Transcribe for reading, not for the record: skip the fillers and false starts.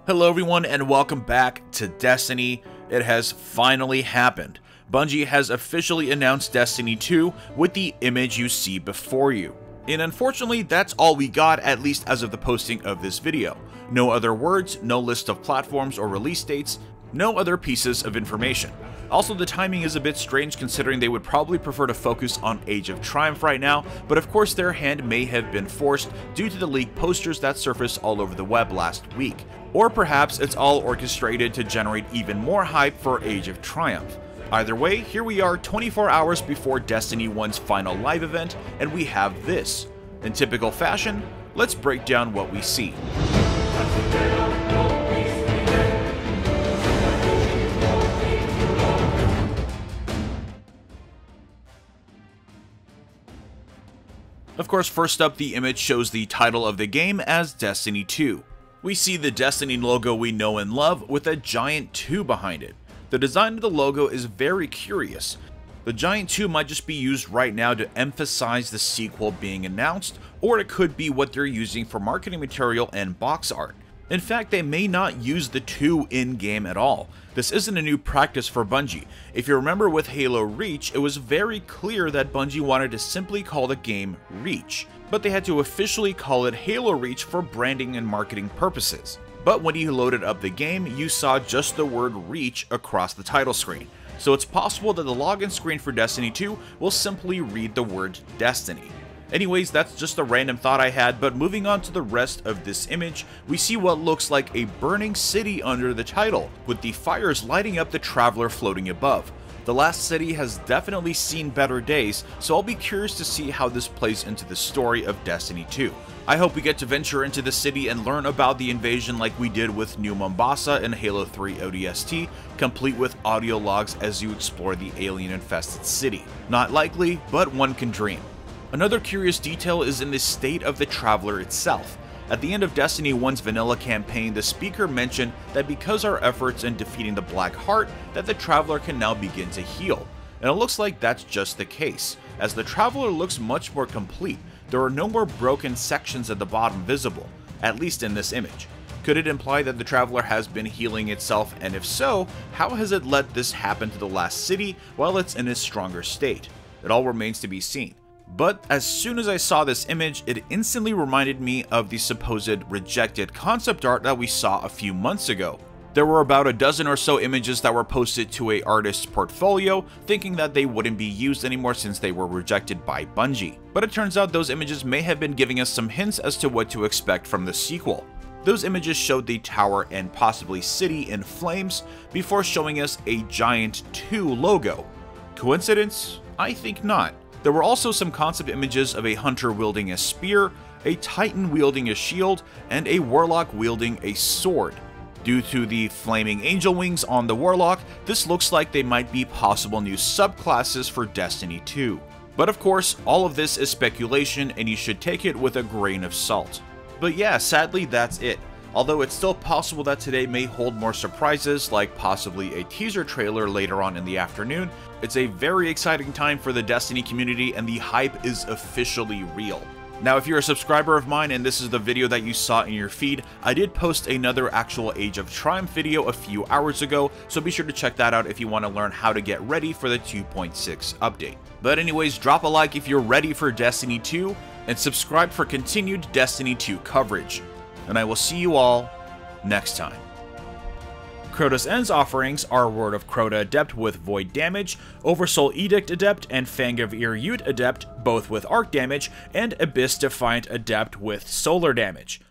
Hello everyone and welcome back to Destiny. It has finally happened. Bungie has officially announced Destiny 2 with the image you see before you. And unfortunately, that's all we got, at least as of the posting of this video. No other words, no list of platforms or release dates, no other pieces of information. Also, the timing is a bit strange considering they would probably prefer to focus on Age of Triumph right now, but of course their hand may have been forced due to the leaked posters that surfaced all over the web last week. Or perhaps it's all orchestrated to generate even more hype for Age of Triumph. Either way, here we are 24 hours before Destiny 1's final live event, and we have this. In typical fashion, let's break down what we see. Of course, first up, the image shows the title of the game as Destiny 2. We see the Destiny logo we know and love with a giant 2 behind it. The design of the logo is very curious. The giant 2 might just be used right now to emphasize the sequel being announced, or it could be what they're using for marketing material and box art. In fact, they may not use the 2 in-game at all. This isn't a new practice for Bungie. If you remember with Halo Reach, it was very clear that Bungie wanted to simply call the game Reach, but they had to officially call it Halo Reach for branding and marketing purposes. But when you loaded up the game, you saw just the word Reach across the title screen. So it's possible that the login screen for Destiny 2 will simply read the word Destiny. Anyways, that's just a random thought I had, but moving on to the rest of this image, we see what looks like a burning city under the title, with the fires lighting up the Traveler floating above. The last city has definitely seen better days, so I'll be curious to see how this plays into the story of Destiny 2. I hope we get to venture into the city and learn about the invasion like we did with New Mombasa in Halo 3 ODST, complete with audio logs as you explore the alien-infested city. Not likely, but one can dream. Another curious detail is in the state of the Traveler itself. At the end of Destiny 1's vanilla campaign, the speaker mentioned that because our efforts in defeating the Black Heart, that the Traveler can now begin to heal. And it looks like that's just the case, as the Traveler looks much more complete. There are no more broken sections at the bottom visible, at least in this image. Could it imply that the Traveler has been healing itself, and if so, how has it let this happen to the last city while it's in its stronger state? It all remains to be seen. But as soon as I saw this image, it instantly reminded me of the supposed rejected concept art that we saw a few months ago. There were about a dozen or so images that were posted to an artist's portfolio, thinking that they wouldn't be used anymore since they were rejected by Bungie. But it turns out those images may have been giving us some hints as to what to expect from the sequel. Those images showed the tower and possibly city in flames, before showing us a giant 2 logo. Coincidence? I think not. There were also some concept images of a hunter wielding a spear, a titan wielding a shield, and a warlock wielding a sword. Due to the flaming angel wings on the warlock, this looks like they might be possible new subclasses for Destiny 2. But of course, all of this is speculation and you should take it with a grain of salt. But yeah, sadly that's it. Although it's still possible that today may hold more surprises, like possibly a teaser trailer later on in the afternoon. It's a very exciting time for the Destiny community and the hype is officially real. Now, if you're a subscriber of mine and this is the video that you saw in your feed, I did post another actual Age of Triumph video a few hours ago, so be sure to check that out if you want to learn how to get ready for the 2.6 update. But anyways, drop a like if you're ready for Destiny 2, and subscribe for continued Destiny 2 coverage. And I will see you all next time. Crota's End's offerings are Word of Crota Adept with Void damage, Oversoul Edict Adept, and Fang of Irute Adept, both with arc damage, and Abyss Defiant Adept with solar damage.